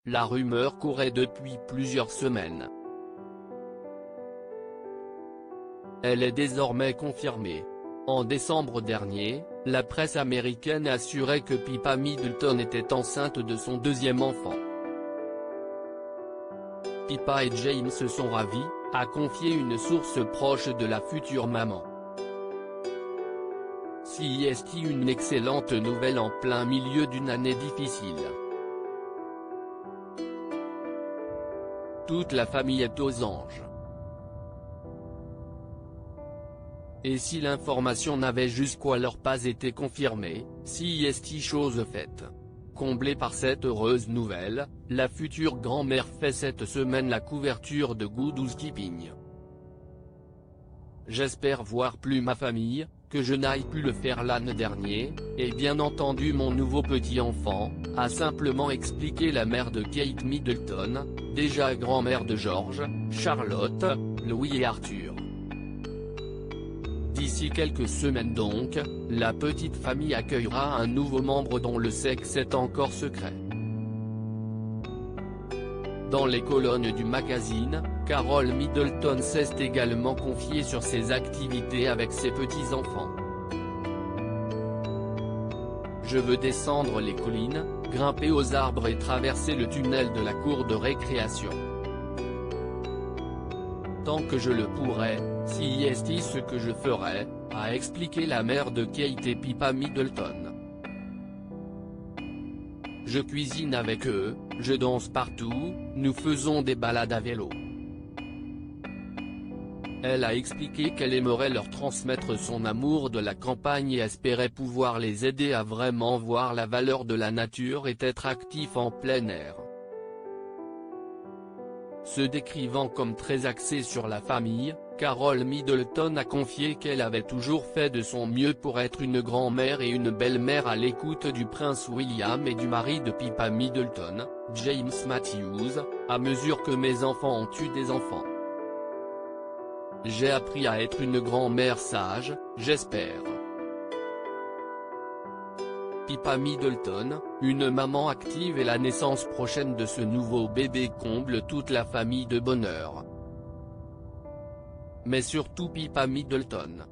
la rumeur courait depuis plusieurs semaines. Elle est désormais confirmée. En décembre dernier, la presse américaine assurait que Pippa Middleton était enceinte de son deuxième enfant. Pippa et James se sont ravis, a confié une source proche de la future maman. C'est une excellente nouvelle en plein milieu d'une année difficile. Toute la famille est aux anges. Et si l'information n'avait jusqu'alors pas été confirmée, c'est chose faite. Comblée par cette heureuse nouvelle, la future grand-mère fait cette semaine la couverture de Good Housekeeping. J'espère voir plus ma famille, que je n'aille plus le faire l'année dernière, et bien entendu mon nouveau petit-enfant, a simplement expliqué la mère de Kate Middleton, déjà grand-mère de George, Charlotte, Louis et Arthur. D'ici quelques semaines donc, la petite famille accueillera un nouveau membre dont le sexe est encore secret. Dans les colonnes du magazine, Carole Middleton s'est également confiée sur ses activités avec ses petits-enfants. Je veux descendre les collines, grimper aux arbres et traverser le tunnel de la cour de récréation. Tant que je le pourrai, c'est ce que je ferai, a expliqué la mère de Kate et Pippa Middleton. Je cuisine avec eux, je danse partout, nous faisons des balades à vélo. Elle a expliqué qu'elle aimerait leur transmettre son amour de la campagne et espérait pouvoir les aider à vraiment voir la valeur de la nature et être actifs en plein air. Se décrivant comme très axée sur la famille, Carole Middleton a confié qu'elle avait toujours fait de son mieux pour être une grand-mère et une belle-mère à l'écoute du prince William et du mari de Pippa Middleton, James Matthews, à mesure que mes enfants ont eu des enfants. J'ai appris à être une grand-mère sage, j'espère. Pippa Middleton, une maman active et la naissance prochaine de ce nouveau bébé comble toute la famille de bonheur. Mais surtout Pippa Middleton.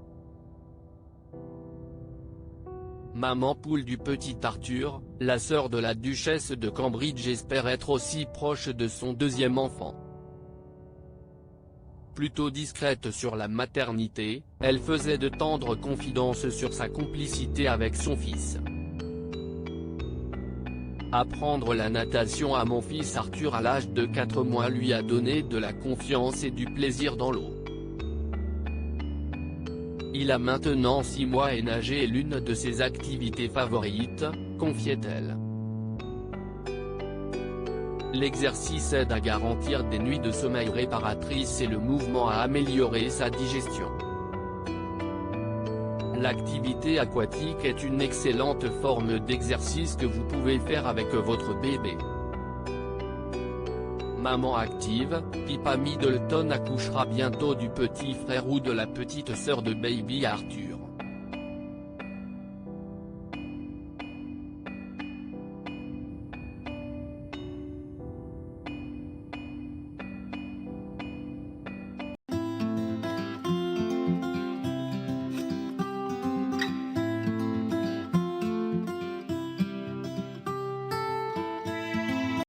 Maman poule du petit Arthur, la sœur de la duchesse de Cambridge espère être aussi proche de son deuxième enfant. Plutôt discrète sur la maternité, elle faisait de tendres confidences sur sa complicité avec son fils. Apprendre la natation à mon fils Arthur à l'âge de 4 mois lui a donné de la confiance et du plaisir dans l'eau. Il a maintenant 6 mois et nager est l'une de ses activités favorites, confiait-elle. L'exercice aide à garantir des nuits de sommeil réparatrices et le mouvement à améliorer sa digestion. L'activité aquatique est une excellente forme d'exercice que vous pouvez faire avec votre bébé. Maman active, Pippa Middleton accouchera bientôt du petit frère ou de la petite sœur de baby Arthur.